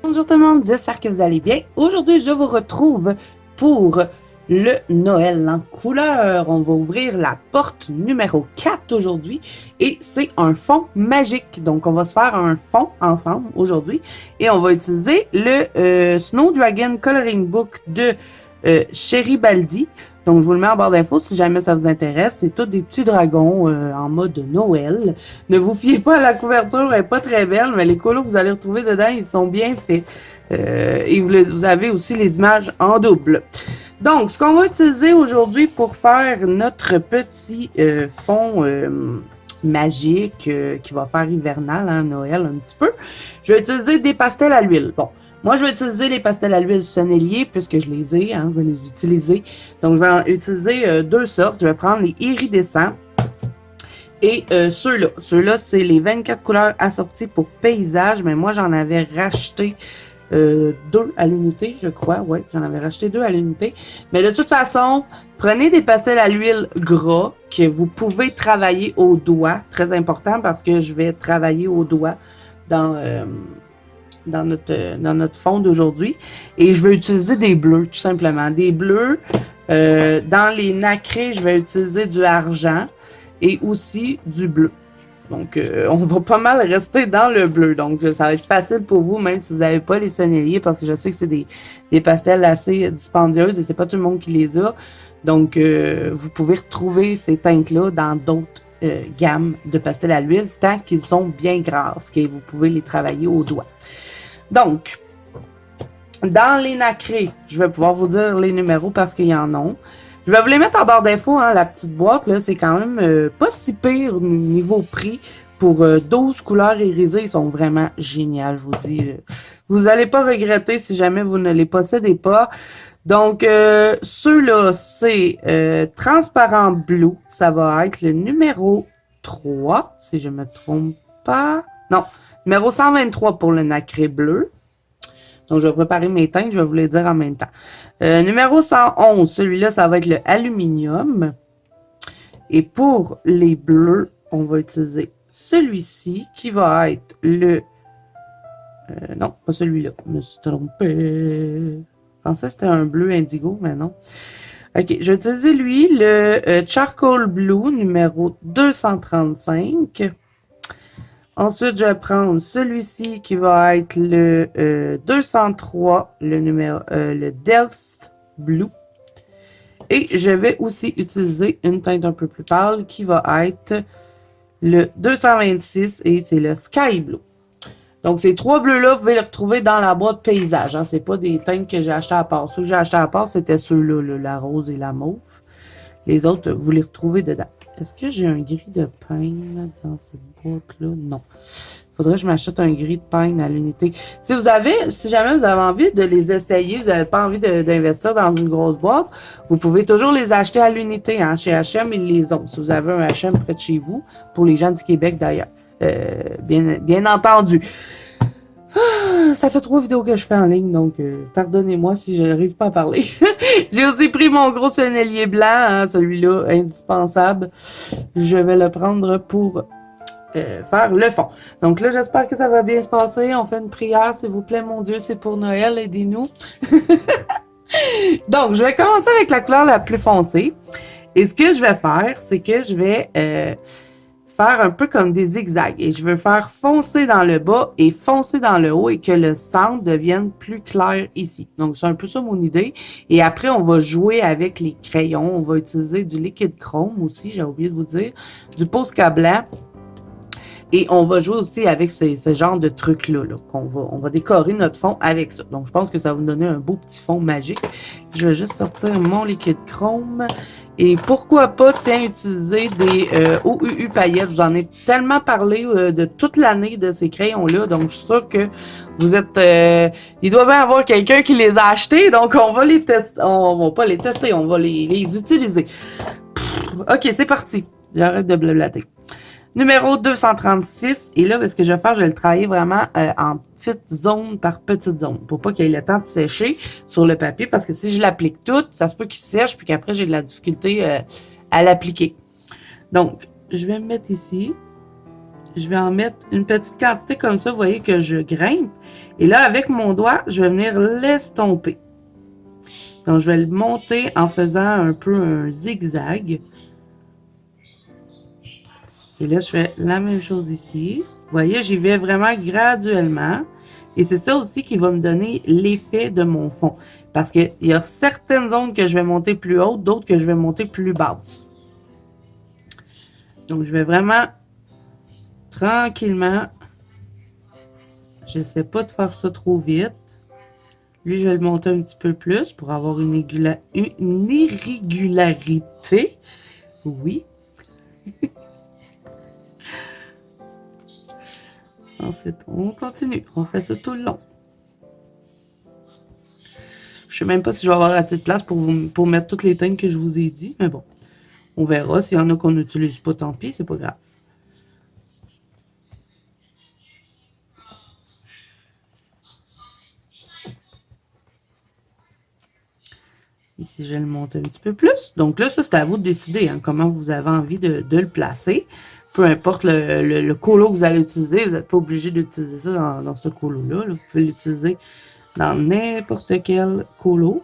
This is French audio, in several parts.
Bonjour tout le monde, j'espère que vous allez bien. Aujourd'hui, je vous retrouve pour le Noël en couleur. On va ouvrir la porte numéro 4 aujourd'hui et c'est un fond magique. Donc, on va se faire un fond ensemble aujourd'hui et on va utiliser le Snow Dragon Coloring Book de Sherry Baldi. Donc, je vous le mets en barre d'infos si jamais ça vous intéresse. C'est tous des petits dragons en mode Noël. Ne vous fiez pas à la couverture, elle n'est pas très belle, mais les colos que vous allez retrouver dedans, ils sont bien faits. Et vous avez aussi les images en double. Donc, ce qu'on va utiliser aujourd'hui pour faire notre petit fond magique qui va faire hivernal, hein, Noël un petit peu, je vais utiliser des pastels à l'huile. Bon. Moi, je vais utiliser les pastels à l'huile Sennelier puisque je les ai, hein, je vais les utiliser. Donc, je vais en utiliser deux sortes. Je vais prendre les iridescents et ceux-là. Ceux-là, c'est les 24 couleurs assorties pour paysage, mais moi, j'en avais racheté deux à l'unité, je crois. Oui, j'en avais racheté deux à l'unité. Mais de toute façon, prenez des pastels à l'huile gras que vous pouvez travailler au doigt. Très important parce que je vais travailler au doigt dans notre fond d'aujourd'hui. Et je vais utiliser des bleus, tout simplement. Des bleus. Dans les nacrés, je vais utiliser du argent et aussi du bleu. Donc, on va pas mal rester dans le bleu. Donc, ça va être facile pour vous, même si vous n'avez pas les sonneliers, parce que je sais que c'est des pastels assez dispendieuses et c'est pas tout le monde qui les a. Donc, vous pouvez retrouver ces teintes-là dans d'autres gammes de pastels à l'huile, tant qu'ils sont bien grasses, que vous pouvez les travailler au doigt. Donc, dans les nacrés, je vais pouvoir vous dire les numéros parce qu'il y en a. Je vais vous les mettre en barre d'infos, hein, la petite boîte, là, c'est quand même pas si pire niveau prix. Pour 12 couleurs irisées, ils sont vraiment géniales, je vous dis. Vous n'allez pas regretter si jamais vous ne les possédez pas. Donc, ceux-là, c'est transparent bleu. Ça va être le numéro 3, si je me trompe pas. Non, numéro 123 pour le nacré bleu. Donc, je vais préparer mes teintes, je vais vous les dire en même temps. Numéro 111, celui-là, ça va être le aluminium. Et pour les bleus, on va utiliser celui-ci qui va être le... non, pas celui-là. Je me suis trompé. Je pensais que c'était un bleu indigo, mais non. OK, je vais utiliser lui, le Charcoal Blue numéro 235. Ensuite, je vais prendre celui-ci qui va être le 203, le Delft Blue. Et je vais aussi utiliser une teinte un peu plus pâle qui va être le 226 et c'est le Sky Blue. Donc, ces trois bleus-là, vous pouvez les retrouver dans la boîte paysage. Hein. C'est pas des teintes que j'ai achetées à part. Ceux que j'ai achetés à part, c'était ceux-là, la rose et la mauve. Les autres, vous les retrouvez dedans. Est-ce que j'ai un gris de peigne dans cette boîte-là? Non. Il faudrait que je m'achète un gris de peigne à l'unité. Si jamais vous avez envie de les essayer, vous n'avez pas envie d'investir dans une grosse boîte, vous pouvez toujours les acheter à l'unité. Hein. Chez H&M, ils les ont. Si vous avez un H&M près de chez vous, pour les gens du Québec d'ailleurs. Bien entendu. Ça fait 3 vidéos que je fais en ligne, donc pardonnez-moi si je n'arrive pas à parler. J'ai aussi pris mon gros sonnelier blanc, hein, celui-là, indispensable. Je vais le prendre pour faire le fond. Donc là, j'espère que ça va bien se passer. On fait une prière, s'il vous plaît, mon Dieu, c'est pour Noël, aidez-nous. Donc, je vais commencer avec la couleur la plus foncée. Et ce que je vais faire, c'est que je vais... faire un peu comme des zigzags. Et je veux faire foncer dans le bas et foncer dans le haut et que le centre devienne plus clair ici. Donc, c'est un peu ça mon idée. Et après, on va jouer avec les crayons. On va utiliser du liquide chrome aussi, j'ai oublié de vous dire, du Posca blanc. Et on va jouer aussi avec ce genre de trucs-là. On va décorer notre fond avec ça. Donc, je pense que ça va nous donner un beau petit fond magique. Je vais juste sortir mon liquide chrome. Et pourquoi pas, tiens, utiliser des OUU paillettes. Je vous en ai tellement parlé de toute l'année de ces crayons-là. Donc, je suis sûre que vous êtes... il doit bien y avoir quelqu'un qui les a achetés. Donc, on va les tester. On va pas les tester, on va les utiliser. OK, c'est parti. J'arrête de blablater. Numéro 236. Et là, ce que je vais faire, je vais le travailler vraiment en petites zones par petites zones. Pour pas qu'il ait le temps de sécher sur le papier. Parce que si je l'applique toute, ça se peut qu'il sèche. Puis qu'après, j'ai de la difficulté à l'appliquer. Donc, je vais me mettre ici. je vais en mettre une petite quantité comme ça. Vous voyez que je grimpe. Et là, avec mon doigt, je vais venir l'estomper. Donc, je vais le monter en faisant un peu un zigzag. Et là, je fais la même chose ici. Vous voyez, j'y vais vraiment graduellement. Et c'est ça aussi qui va me donner l'effet de mon fond. Parce qu'il y a certaines zones que je vais monter plus hautes, d'autres que je vais monter plus basses. Donc, je vais vraiment tranquillement. J'essaie pas de faire ça trop vite. Lui, je vais le monter un petit peu plus pour avoir une irrégularité. Oui. Ensuite, on continue. On fait ça tout le long. Je sais même pas si je vais avoir assez de place pour mettre toutes les teintes que je vous ai dit. Mais bon, on verra. S'il y en a qu'on n'utilise pas, tant pis, c'est pas grave. Ici, je vais le monter un petit peu plus. Donc là, ça, c'est à vous de décider hein, comment vous avez envie de le placer. Peu importe le colo que vous allez utiliser, vous n'êtes pas obligé d'utiliser ça dans ce colo-là. Vous pouvez l'utiliser dans n'importe quel colo.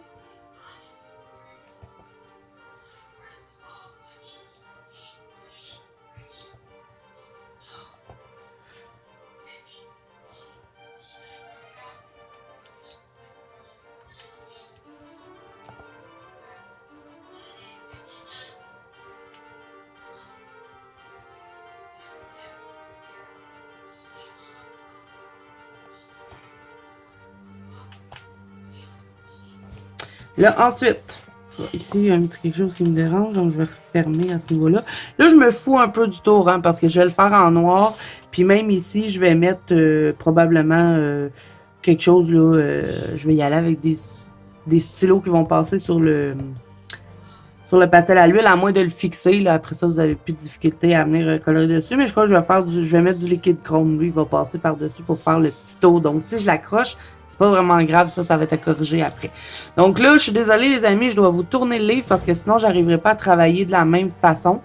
Là, ensuite, ici, il y a un petit quelque chose qui me dérange, donc je vais fermer à ce niveau-là. Là, je me fous un peu du tour, hein, parce que je vais le faire en noir. Puis même ici, je vais mettre probablement quelque chose, là, je vais y aller avec des stylos qui vont passer sur le pastel à l'huile, à moins de le fixer. Là, après ça, vous n'avez plus de difficulté à venir colorer dessus. Mais je crois que je vais mettre du liquide chrome. Lui, il va passer par-dessus pour faire le petit tour. Donc, si je l'accroche, c'est pas vraiment grave. Ça va être corrigé après. Donc là, je suis désolée, les amis, je dois vous tourner le livre parce que sinon, j'arriverai pas à travailler de la même façon.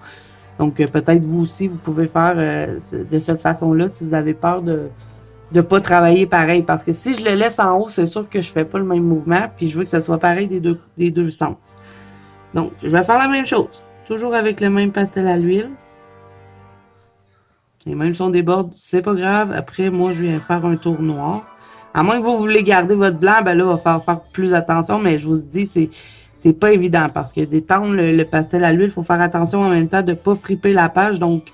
Donc, peut-être vous aussi, vous pouvez faire de cette façon-là si vous avez peur de pas travailler pareil. Parce que si je le laisse en haut, c'est sûr que je fais pas le même mouvement. Puis, je veux que ça soit pareil des deux sens. Donc, je vais faire la même chose. Toujours avec le même pastel à l'huile. Et même si on déborde, c'est pas grave. Après, moi, je viens faire un tour noir. À moins que vous voulez garder votre blanc, ben là, il va falloir faire plus attention. Mais je vous dis, c'est pas évident parce que d'étendre le pastel à l'huile, il faut faire attention en même temps de ne pas friper la page. Donc,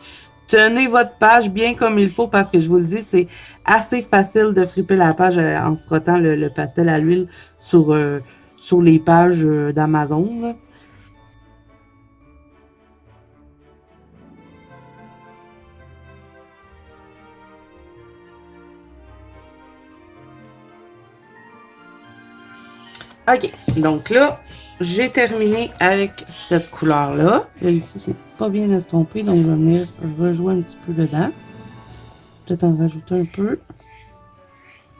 tenez votre page bien comme il faut parce que je vous le dis, c'est assez facile de friper la page en frottant le pastel à l'huile sur les pages d'Amazon. OK. Donc là, j'ai terminé avec cette couleur-là. Là, ici, c'est pas bien estompé, donc je vais venir rejouer un petit peu dedans. Peut-être en rajouter un peu.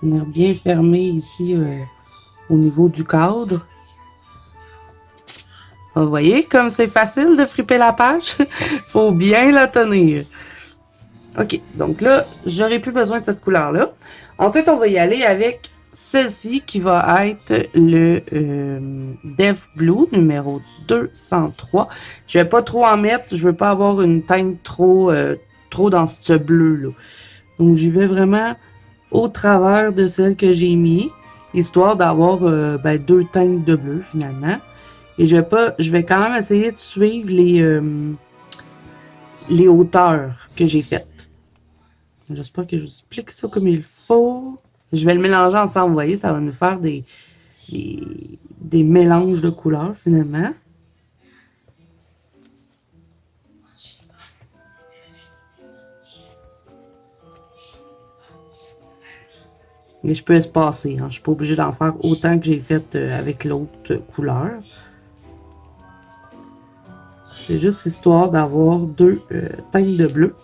Venir bien fermer ici au niveau du cadre. Vous voyez comme c'est facile de friper la page? Faut bien la tenir. OK. Donc là, j'aurais plus besoin de cette couleur-là. Ensuite, on va y aller avec celle-ci qui va être le Dev Blue numéro 203. Je vais pas trop en mettre. Je veux pas avoir une teinte trop dans ce bleu-là. Donc, j'y vais vraiment au travers de celle que j'ai mis, histoire d'avoir deux teintes de bleu finalement. Et je vais quand même essayer de suivre les hauteurs que j'ai faites. J'espère que je vous explique ça comme il faut. Je vais le mélanger ensemble, vous voyez, ça va nous faire des mélanges de couleurs finalement. Mais je peux espacer, hein. Je suis pas obligée d'en faire autant que j'ai fait avec l'autre couleur. C'est juste histoire d'avoir deux teintes de bleu.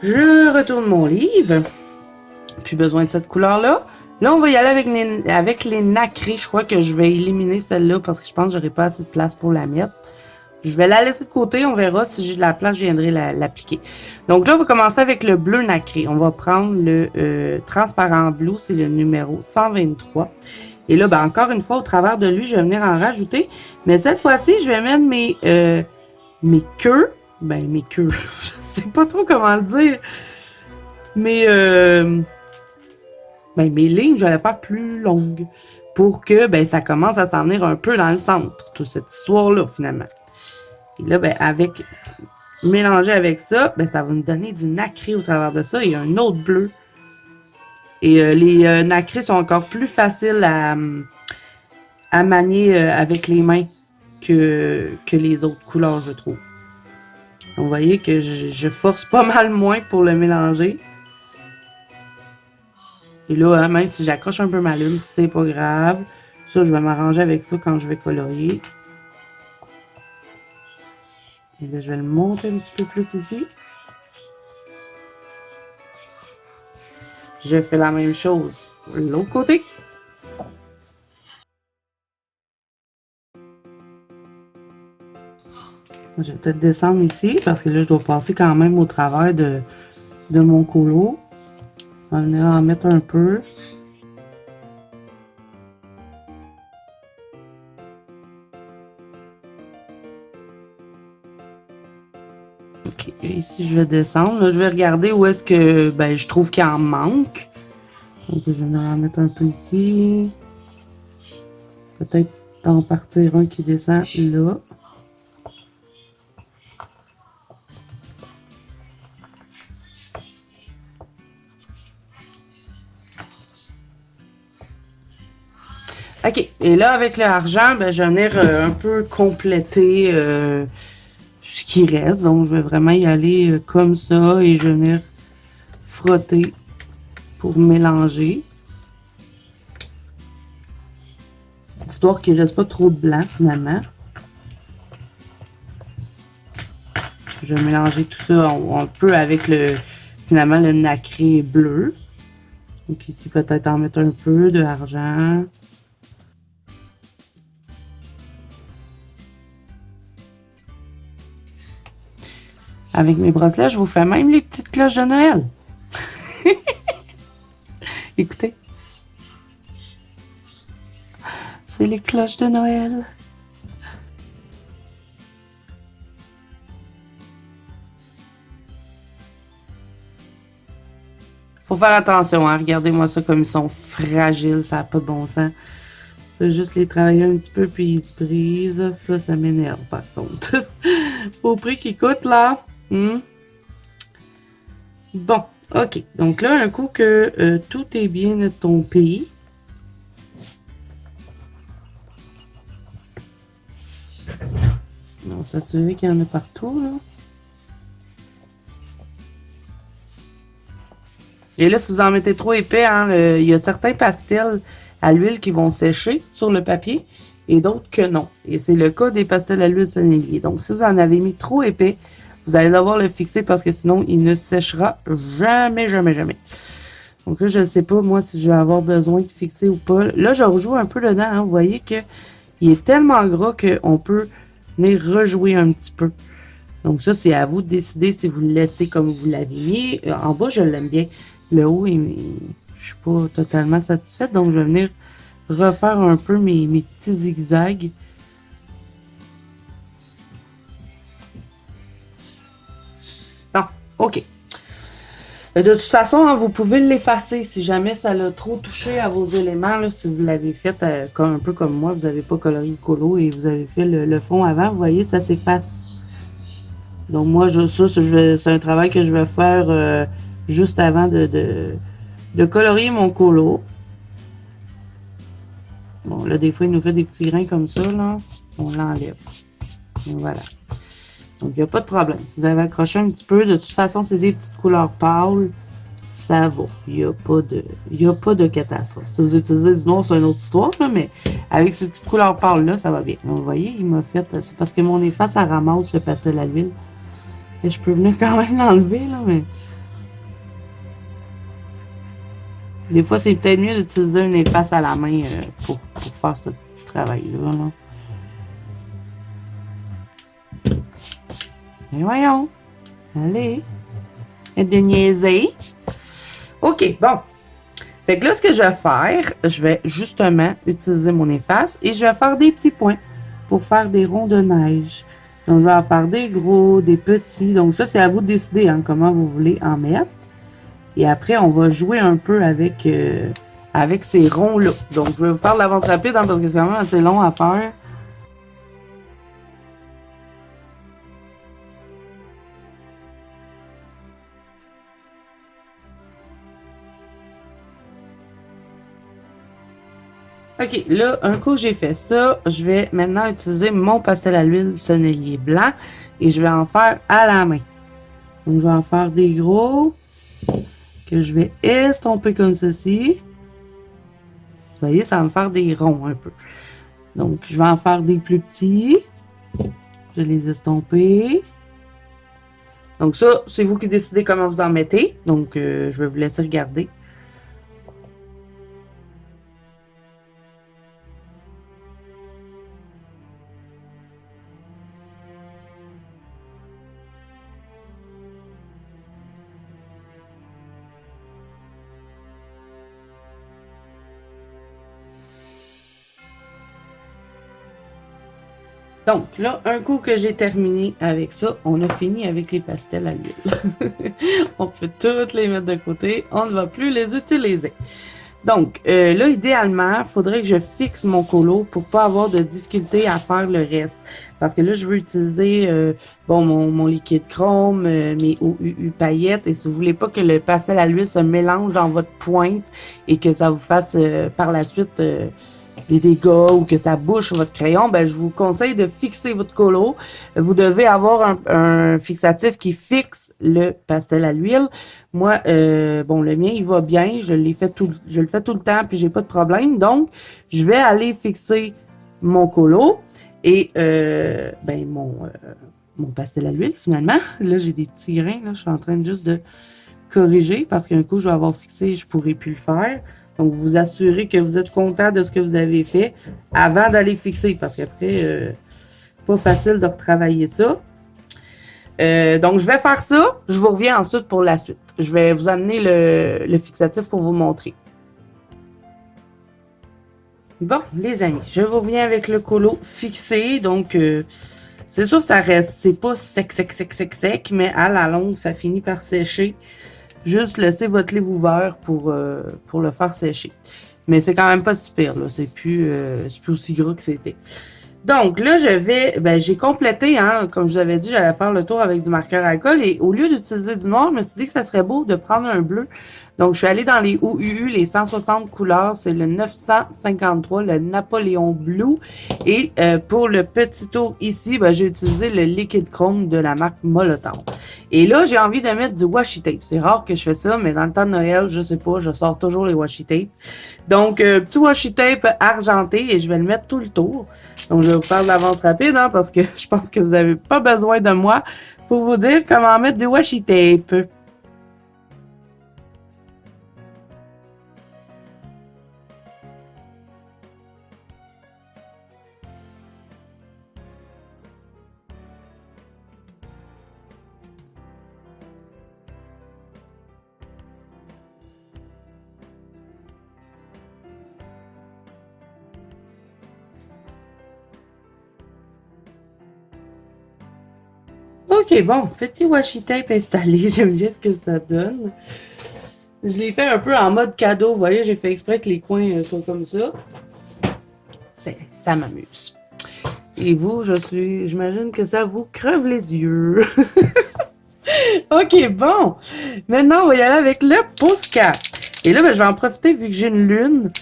Je retourne mon livre. Plus besoin de cette couleur-là. Là, on va y aller avec les nacrés. Je crois que je vais éliminer celle-là parce que je pense que j'aurai pas assez de place pour la mettre. Je vais la laisser de côté. On verra si j'ai de la place, je viendrai l'appliquer. Donc là, on va commencer avec le bleu nacré. On va prendre le transparent bleu. C'est le numéro 123. Et là, ben, encore une fois, au travers de lui, je vais venir en rajouter. Mais cette fois-ci, je vais mettre mes queues. Ben, mes queues. Je sais pas trop comment le dire. Mais ben, mes lignes, je vais les faire plus longues pour que ben, ça commence à s'en venir un peu dans le centre, toute cette histoire-là, finalement. Et là, ben, mélangé avec ça, ben, ça va nous donner du nacré au travers de ça et un autre bleu. Et les nacrés sont encore plus faciles à manier avec les mains que les autres couleurs, je trouve. Donc, vous voyez que je force pas mal moins pour le mélanger. Et là, même si j'accroche un peu ma lune, c'est pas grave. Ça, je vais m'arranger avec ça quand je vais colorier. Et là, je vais le monter un petit peu plus ici. Je fais la même chose de l'autre côté. Je vais peut-être descendre ici parce que là, je dois passer quand même au travers de mon colo. On va venir en mettre un peu. Ok, ici je vais descendre. Là, je vais regarder où est-ce que ben, je trouve qu'il en manque. Donc je vais venir en mettre un peu ici. Peut-être en partir un qui descend là. OK. Et là, avec l'argent, ben, je vais venir un peu compléter ce qui reste. Donc, je vais vraiment y aller comme ça et je vais venir frotter pour mélanger. Histoire qu'il ne reste pas trop de blanc, finalement. Je vais mélanger tout ça un peu avec finalement, le nacré bleu. Donc, ici, peut-être en mettre un peu de argent. Avec mes bracelets, je vous fais même les petites cloches de Noël. Écoutez. C'est les cloches de Noël. Faut faire attention, hein. Regardez-moi ça comme ils sont fragiles, ça n'a pas de bon sens. Je vais juste les travailler un petit peu puis ils se brisent. Ça m'énerve par contre. Au prix qu'ils coûtent là. Bon, ok. Donc là, un coup que tout est bien estompé. On va s'assurer qu'il y en a partout là. Et là, si vous en mettez trop épais, hein, il y a certains pastels à l'huile qui vont sécher sur le papier et d'autres que non. Et c'est le cas des pastels à l'huile sonnelier. Donc, si vous en avez mis trop épais, vous allez devoir le fixer parce que sinon, il ne séchera jamais, jamais, jamais. Donc là, je ne sais pas, moi, si je vais avoir besoin de fixer ou pas. Là, je rejoue un peu dedans. Hein. Vous voyez qu'il est tellement gras qu'on peut venir rejouer un petit peu. Donc ça, c'est à vous de décider si vous le laissez comme vous l'avez mis. En bas, je l'aime bien. Le haut, je suis pas totalement satisfaite. Donc, je vais venir refaire un peu mes petits zigzags. Non, OK. De toute façon, hein, vous pouvez l'effacer si jamais ça l'a trop touché à vos éléments. Là, si vous l'avez fait un peu comme moi, vous n'avez pas coloré le colo et vous avez fait le fond avant, vous voyez, ça s'efface. Donc moi, c'est un travail que je vais faire juste avant de colorier mon colo. Bon, là, des fois, il nous fait des petits grains comme ça, là. On l'enlève. Voilà. Donc, il n'y a pas de problème. Si vous avez accroché un petit peu, de toute façon, c'est des petites couleurs pâles. Ça va. Il n'y a pas de catastrophe. Si vous utilisez du noir, c'est une autre histoire, là, mais avec ces petites couleurs pâles-là, ça va bien. Donc, vous voyez, il m'a fait... C'est parce que mon efface, ça ramasse le pastel à l'huile. Et je peux venir quand même l'enlever, là, mais... Des fois, c'est peut-être mieux d'utiliser une efface à la main pour faire ce petit travail-là. Là. Et voyons. Allez. Et de niaiser. OK, bon. Fait que là, ce que je vais faire, je vais justement utiliser mon efface et je vais faire des petits points pour faire des ronds de neige. Donc, je vais en faire des gros, des petits. Donc, ça, c'est à vous de décider hein, comment vous voulez en mettre. Et après, on va jouer un peu avec, avec ces ronds-là. Donc, je vais vous faire l'avance rapide hein, parce que c'est quand même assez long à faire. OK, là, un coup j'ai fait ça, je vais maintenant utiliser mon pastel à l'huile sonnelier blanc et je vais en faire à la main. Donc, je vais en faire des gros que je vais estomper comme ceci. Vous voyez, ça va me faire des ronds un peu. Donc, je vais en faire des plus petits. Je vais les estomper. Donc, ça, c'est vous qui décidez comment vous en mettez. Donc, je vais vous laisser regarder. Donc, là, un coup que j'ai terminé avec ça, on a fini avec les pastels à l'huile. On peut toutes les mettre de côté. On ne va plus les utiliser. Donc, là, idéalement, il faudrait que je fixe mon colo pour pas avoir de difficulté à faire le reste. Parce que là, je veux utiliser bon mon liquide chrome, mes OUU paillettes. Et si vous voulez pas que le pastel à l'huile se mélange dans votre pointe et que ça vous fasse par la suite des dégâts ou que ça bouche votre crayon, ben je vous conseille de fixer votre colo. Vous devez avoir un fixatif qui fixe le pastel à l'huile. Moi, bon, le mien, il va bien. Je le fais tout le temps, puis j'ai pas de problème. Donc, je vais aller fixer mon colo et ben mon pastel à l'huile, finalement. Là, j'ai des petits grains. Là, je suis en train juste de corriger parce qu'un coup, je vais avoir fixé, je pourrai plus le faire. Donc, vous assurez que vous êtes content de ce que vous avez fait avant d'aller fixer parce qu'après, pas facile de retravailler ça. Donc, je vais faire ça. Je vous reviens ensuite pour la suite. Je vais vous amener le fixatif pour vous montrer. Bon, les amis, je vous reviens avec le colo fixé. Donc, c'est sûr que ça reste, c'est pas sec, mais à la longue, ça finit par sécher. Juste laissez votre livre ouvert pour le faire sécher. Mais c'est quand même pas si pire, là. C'est plus aussi gros que c'était. Donc, là, j'ai complété, hein, comme je vous avais dit, j'allais faire le tour avec du marqueur à alcool et au lieu d'utiliser du noir, je me suis dit que ça serait beau de prendre un bleu. Donc, je suis allée dans les OUU, les 160 couleurs, c'est le 953, le Napoléon Blue. Et pour le petit tour ici, j'ai utilisé le liquide chrome de la marque Molotov. Et là, j'ai envie de mettre du washi tape. C'est rare que je fais ça, mais dans le temps de Noël, je sais pas, je sors toujours les washi tape. Donc, petit washi tape argenté et je vais le mettre tout le tour. Donc, je vais vous faire de l'avance rapide, hein, parce que je pense que vous n'avez pas besoin de moi pour vous dire comment mettre du washi tape. OK, bon, petit washi tape installé. J'aime bien ce que ça donne. Je l'ai fait un peu en mode cadeau. Vous voyez, j'ai fait exprès que les coins soient comme ça. Ça m'amuse. Et vous, j'imagine que ça vous creve les yeux. OK, bon. Maintenant, on va y aller avec le pouce-cap. Et là, je vais en profiter vu que j'ai une lune.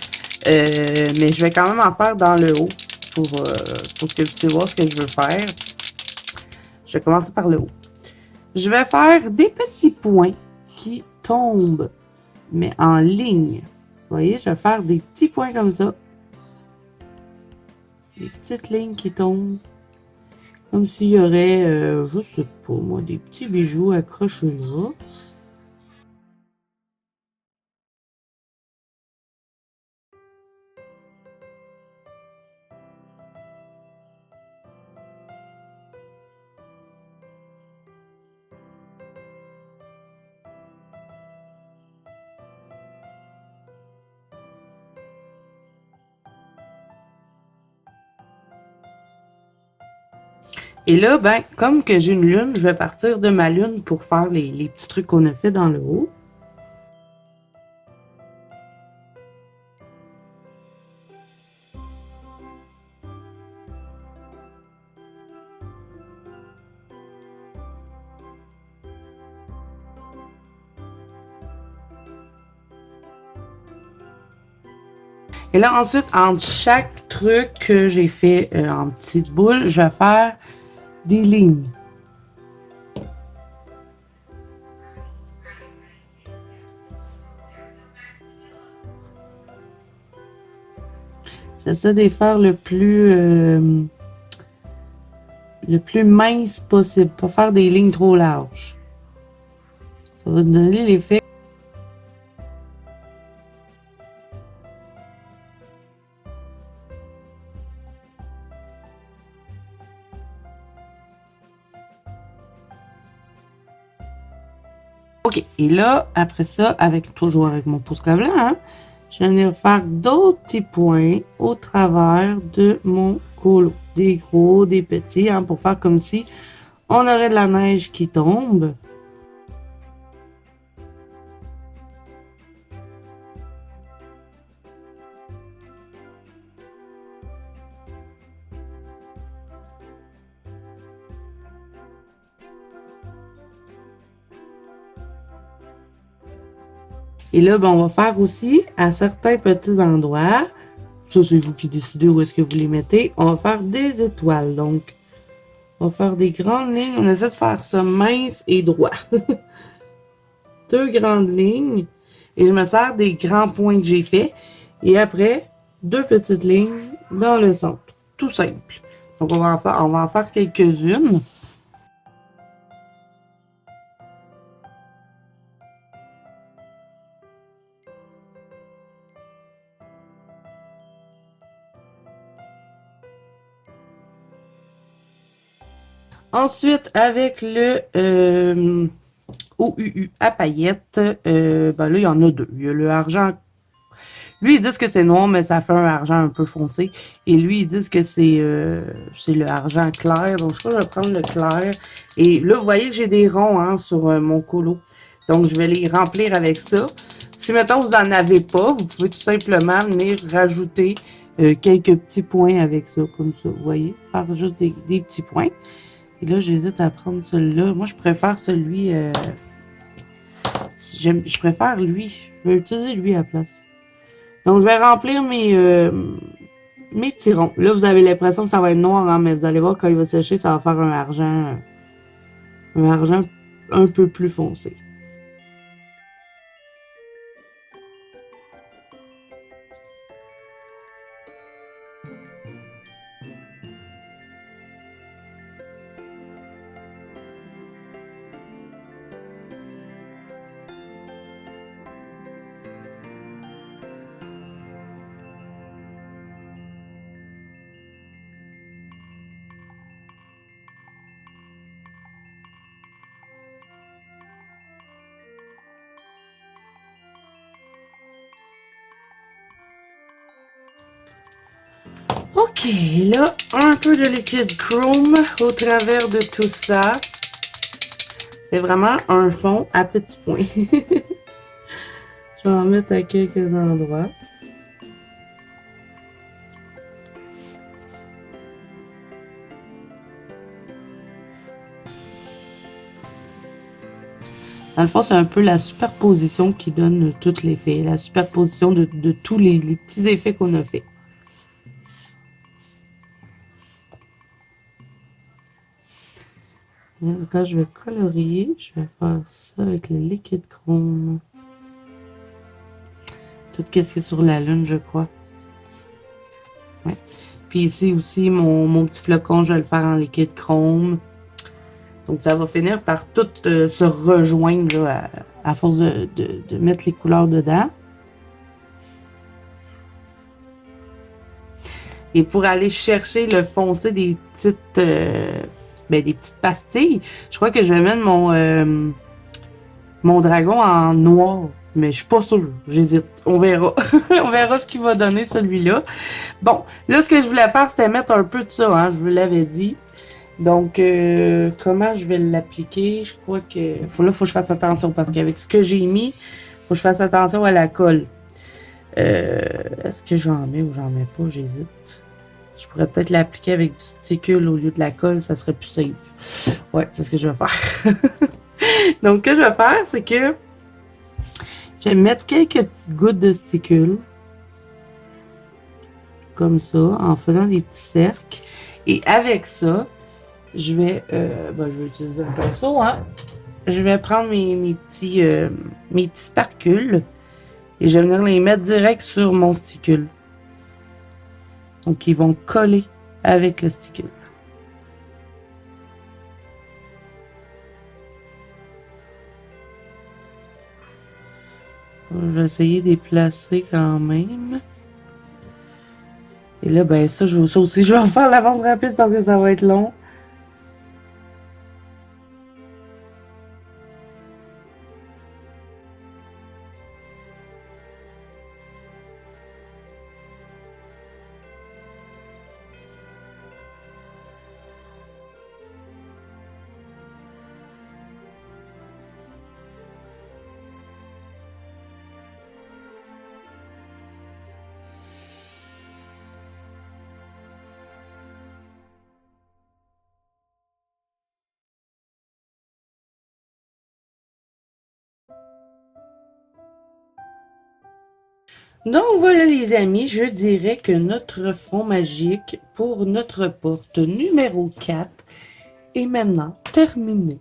Mais je vais quand même en faire dans le haut pour que vous puissiez voir ce que je veux faire. Je vais commencer par le haut. Je vais faire des petits points qui tombent, mais en ligne. Vous voyez, je vais faire des petits points comme ça. Des petites lignes qui tombent. Comme s'il y aurait, je sais pas moi, des petits bijoux accrochés là. Et là, ben, comme que j'ai une lune, je vais partir de ma lune pour faire les petits trucs qu'on a fait dans le haut. Et là, ensuite, entre chaque truc que j'ai fait en petites boules, je vais faire des lignes. J'essaie de les faire le plus mince possible, pas faire des lignes trop larges. Ça va donner l'effet. OK. Et là, après ça, toujours avec mon pouce-blanc, hein, je vais venir faire d'autres petits points au travers de mon colo. Des gros, des petits, hein, pour faire comme si on aurait de la neige qui tombe. Et là, ben, on va faire aussi à certains petits endroits, ça c'est vous qui décidez où est-ce que vous les mettez, on va faire des étoiles. Donc, on va faire des grandes lignes. On essaie de faire ça mince et droit. Deux grandes lignes. Et je me sers des grands points que j'ai faits. Et après, deux petites lignes dans le centre. Tout simple. Donc, on va en faire quelques-unes. Ensuite, avec le OUU à paillettes, ben là, il y en a deux. Il y a le argent. Lui, ils disent que c'est noir, mais ça fait un argent un peu foncé. Et lui, ils disent que c'est le argent clair. Donc, je crois que je vais prendre le clair. Et là, vous voyez que j'ai des ronds hein, sur mon colo. Donc, je vais les remplir avec ça. Si, mettons, vous n'en avez pas, vous pouvez tout simplement venir rajouter quelques petits points avec ça, comme ça. Vous voyez? Faire juste des petits points. Et là, j'hésite à prendre celui-là. Moi, je préfère celui... je préfère lui. Je vais utiliser lui à la place. Donc, je vais remplir mes petits ronds. Là, vous avez l'impression que ça va être noir, hein, mais vous allez voir, quand il va sécher, ça va faire un argent un peu plus foncé. Ok, là, un peu de liquide chrome au travers de tout ça. C'est vraiment un fond à petits points. Je vais en mettre à quelques endroits. Dans le fond, c'est un peu la superposition qui donne tout l'effet. La superposition de tous les petits effets qu'on a fait. Là, quand je vais colorier, je vais faire ça avec le liquide chrome. Tout ce qui est sur la lune, je crois. Ouais. Puis ici aussi, mon petit flocon, je vais le faire en liquide chrome. Donc, ça va finir par tout se rejoindre là, à force de mettre les couleurs dedans. Et pour aller chercher le foncé des petites pastilles, je crois que je vais mettre mon dragon en noir. Mais je suis pas sûre. J'hésite. On verra. On verra ce qu'il va donner celui-là. Bon, là, ce que je voulais faire, c'était mettre un peu de ça. Hein, je vous l'avais dit. Donc, comment je vais l'appliquer? Je crois que faut que je fasse attention parce qu'avec ce que j'ai mis, faut que je fasse attention à la colle. Est-ce que j'en mets ou j'en mets pas? J'hésite. Je pourrais peut-être l'appliquer avec du sticule au lieu de la colle, ça serait plus safe. Ouais, c'est ce que je vais faire. Donc, ce que je vais faire, c'est que je vais mettre quelques petites gouttes de sticule. Comme ça, en faisant des petits cercles. Et avec ça, je vais utiliser un pinceau, hein. Je vais prendre mes petits sparcules et je vais venir les mettre direct sur mon sticule. Donc, ils vont coller avec le sticule. Je vais essayer de les placer quand même. Et là, ben ça aussi, je vais en faire la vente rapide parce que ça va être long. Donc voilà les amis, je dirais que notre fond magique pour notre porte numéro 4 est maintenant terminé.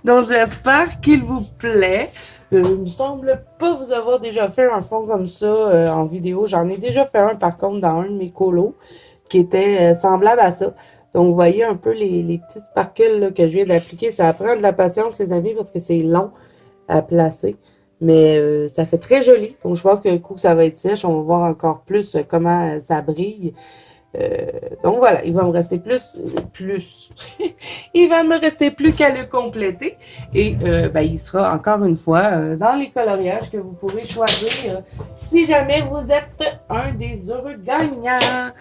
Donc j'espère qu'il vous plaît. Il me semble pas vous avoir déjà fait un fond comme ça en vidéo. J'en ai déjà fait un par contre dans un de mes colos qui était semblable à ça. Donc vous voyez un peu les petites parcules là, que je viens d'appliquer. Ça prend de la patience les amis parce que c'est long à placer. Mais ça fait très joli. Donc je pense qu'un coup que ça va être sèche, on va voir encore plus comment ça brille. Donc voilà, il va me rester il va me rester plus qu'à le compléter. Et il sera encore une fois dans les coloriages que vous pourrez choisir si jamais vous êtes un des heureux gagnants.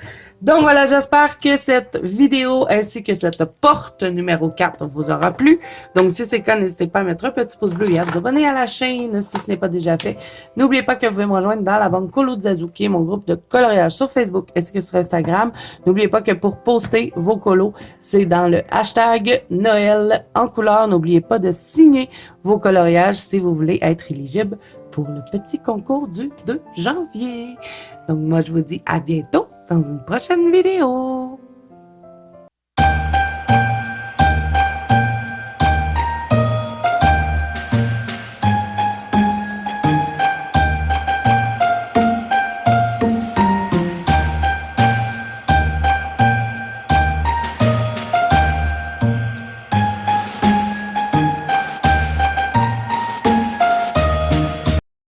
Donc voilà, j'espère que cette vidéo ainsi que cette porte numéro 4 vous aura plu. Donc si c'est le cas, n'hésitez pas à mettre un petit pouce bleu et à vous abonner à la chaîne si ce n'est pas déjà fait. N'oubliez pas que vous pouvez me rejoindre dans la bande Colo de Zazou, qui est mon groupe de coloriage sur Facebook ainsi que sur Instagram. N'oubliez pas que pour poster vos colos, c'est dans le hashtag Noël en couleur. N'oubliez pas de signer vos coloriages si vous voulez être éligible pour le petit concours du 2 janvier. Donc moi, je vous dis à bientôt dans une prochaine vidéo.